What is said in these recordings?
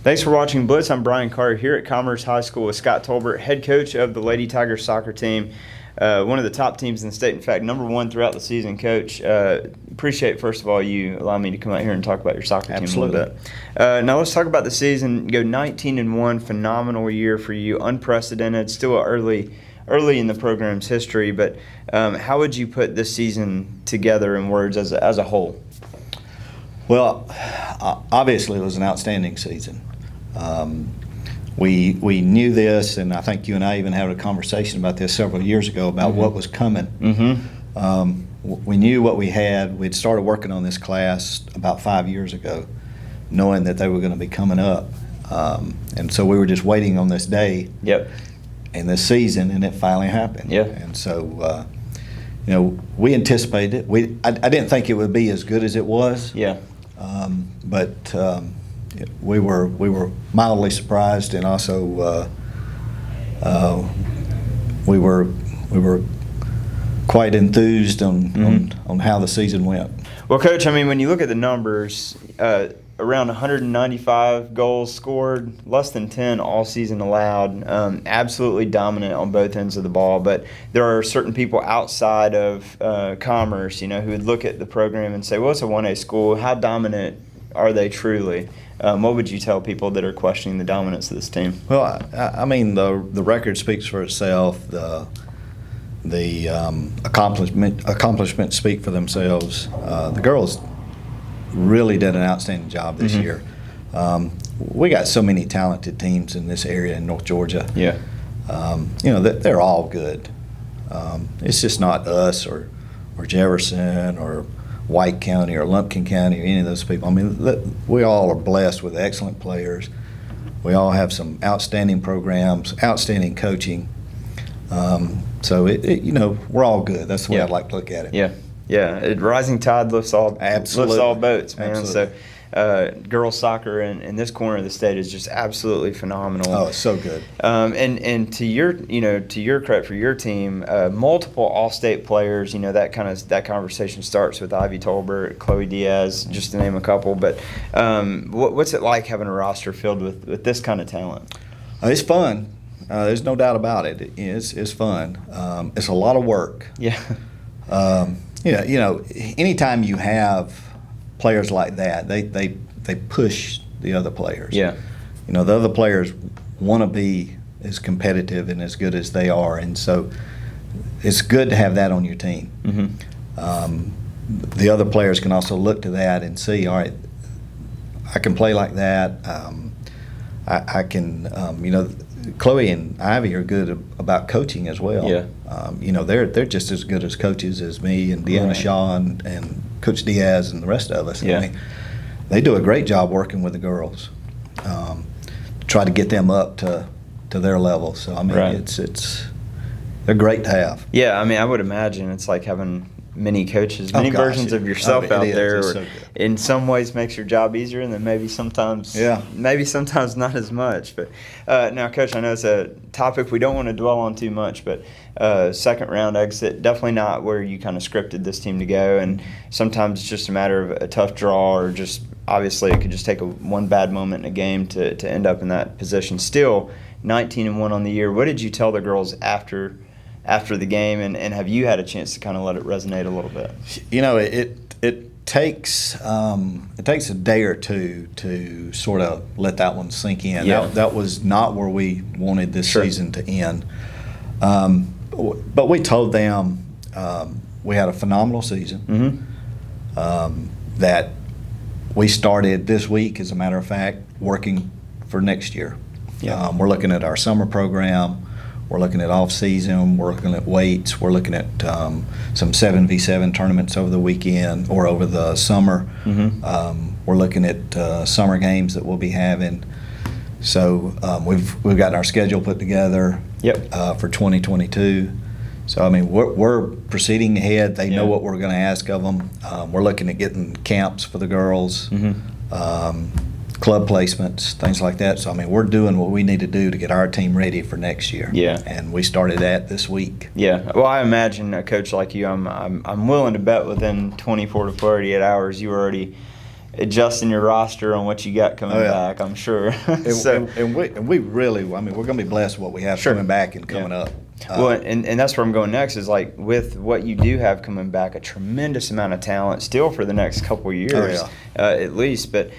Thanks for watching Blitz. I'm Brian Carter here at Commerce High School with Scott Tolbert, head coach of the Lady Tigers soccer team, one of the top teams in the state. In fact, #1 throughout the season, Coach. Appreciate, first of all, you allowing me to come out here and talk about your soccer team a little bit. Now let's talk about the season. Go 19-1, phenomenal year for you, unprecedented, still early in the program's history. But how would you put this season together in words as a whole? Well, obviously it was an outstanding season. We knew this, and I think you and I even had a conversation about this several years ago about what was coming. We knew what we had. We'd started working on this class about 5 years ago, knowing that they were going to be coming up. And so we were just waiting on this day and this season, and it finally happened. And so, we anticipated it. I didn't think it would be as good as it was. But we were mildly surprised, and also we were quite enthused on how the season went. Well, Coach, I mean, when you look at the numbers, around 195 goals scored, less than 10 all season allowed, absolutely dominant on both ends of the ball. But there are certain people outside of Commerce, who would look at the program and say, well, it's a 1A school. How dominant are they truly? What would you tell people that are questioning the dominance of this team? Well, I mean, the record speaks for itself. The accomplishments speak for themselves. The girls really did an outstanding job this year. We got so many talented teams in this area in North Georgia. They're all good. It's just not us or Jefferson or White County or Lumpkin County or any of those people. I mean, we all are blessed with excellent players. We all have some outstanding programs, outstanding coaching. So we're all good. That's the way I'd like to look at it. Rising tide lifts all boats, man. Absolutely. So girls soccer in this corner of the state is just absolutely phenomenal. Oh, it's so good. And to your credit for your team, multiple all-state players. That conversation starts with Ivy Tolbert, Chloe Diaz, just to name a couple. But what's it like having a roster filled with this kind of talent? It's fun. There's no doubt about it. It's fun. It's a lot of work. Anytime you have players like that, they push the other players. The other players want to be as competitive and as good as they are, and so it's good to have that on your team. The other players can also look to that and see, all right, I can play like that. I can, Chloe and Ivy are good about coaching as well. They're just as good as coaches as me and Deanna Shaw and Coach Diaz and the rest of us. I mean, they do a great job working with the girls to try to get them up to their level. So I mean, it's they're great to have. I mean, I would imagine it's like having many coaches, many versions of yourself out there. So in some ways makes your job easier, and then maybe sometimes not as much. But now, Coach, I know it's a topic we don't want to dwell on too much, but second round exit, definitely not where you kind of scripted this team to go, and sometimes it's just a matter of a tough draw, or just obviously it could just take one bad moment in a game to end up in that position. Still 19-1 on the year. What did you tell the girls after the game, and have you had a chance to kind of let it resonate a little bit? It takes a day or two to sort of let that one sink in. That was not where we wanted this season to end. But we told them we had a phenomenal season, that we started this week, as a matter of fact, working for next year. We're looking at our summer program. We're looking at off-season. We're looking at weights. We're looking at some 7v7 tournaments over the weekend or over the summer. We're looking at summer games that we'll be having. So we've got our schedule put together for 2022. So I mean, we're proceeding ahead. They know what we're going to ask of them. We're looking at getting camps for the girls. club placements, things like that. So, I mean, we're doing what we need to do to get our team ready for next year. Yeah. And we started that this week. Yeah. Well, I imagine a coach like you, I'm willing to bet within 24 to 48 hours you were already adjusting your roster on what you got coming back, I'm sure. and we really, I mean, we're going to be blessed with what we have coming back and coming up. Well, and that's where I'm going next is like with what you do have coming back, a tremendous amount of talent still for the next couple of years, at least. But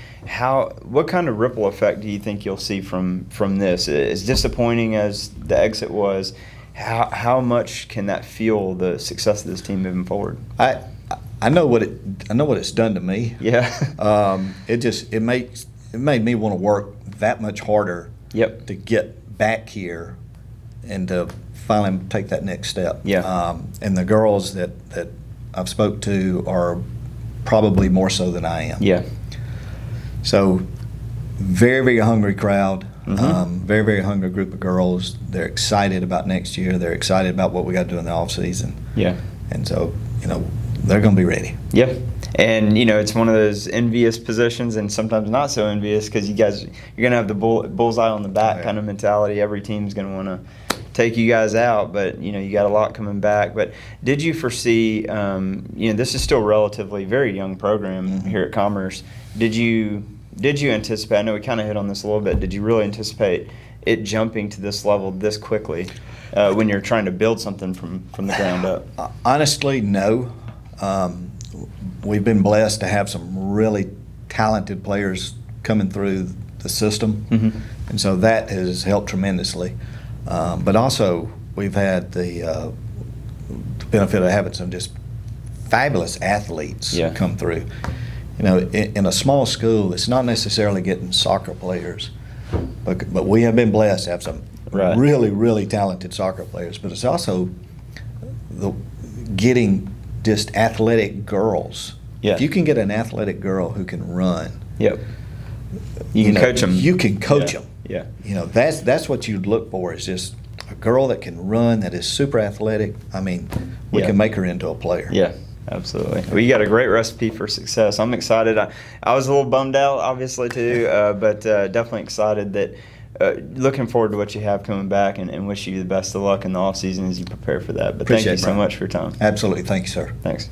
what kind of ripple effect do you think you'll see from this? As disappointing as the exit was, how much can that fuel the success of this team moving forward? I know what it's done to me. Yeah. It made me want to work that much harder. Yep. To get back here and to finally take that next step. Yeah. And the girls that I've spoke to are probably more so than I am. Yeah. So very, very hungry crowd. Very, very hungry group of girls. They're excited about next year. They're excited about what we got to do in the off season. Yeah. And so, they're going to be ready. Yeah. And, it's one of those envious positions and sometimes not so envious because you're going to have the bullseye on the back kind of mentality. Every team's going to want to take you guys out, but, you got a lot coming back. But did you foresee, this is still relatively very young program here at Commerce. Did you anticipate, I know we kind of hit on this a little bit, did you really anticipate it jumping to this level this quickly when you're trying to build something from the ground up? Honestly, no. We've been blessed to have some really talented players coming through the system, and so that has helped tremendously. But also, we've had the benefit of having some just fabulous athletes come through. In a small school, it's not necessarily getting soccer players, but we have been blessed to have some really, really talented soccer players. But it's also getting just athletic girls. Yeah. If you can get an athletic girl who can run, you can coach them. You can coach them. Yeah. That's what you'd look for, is just a girl that can run, that is super athletic. I mean, we can make her into a player. Yeah, absolutely. Well, you got a great recipe for success. I'm excited. I was a little bummed out, obviously, too, but definitely excited that looking forward to what you have coming back and wish you the best of luck in the off season as you prepare for that. But thank you so much for your time. Absolutely. Thank you, sir. Thanks.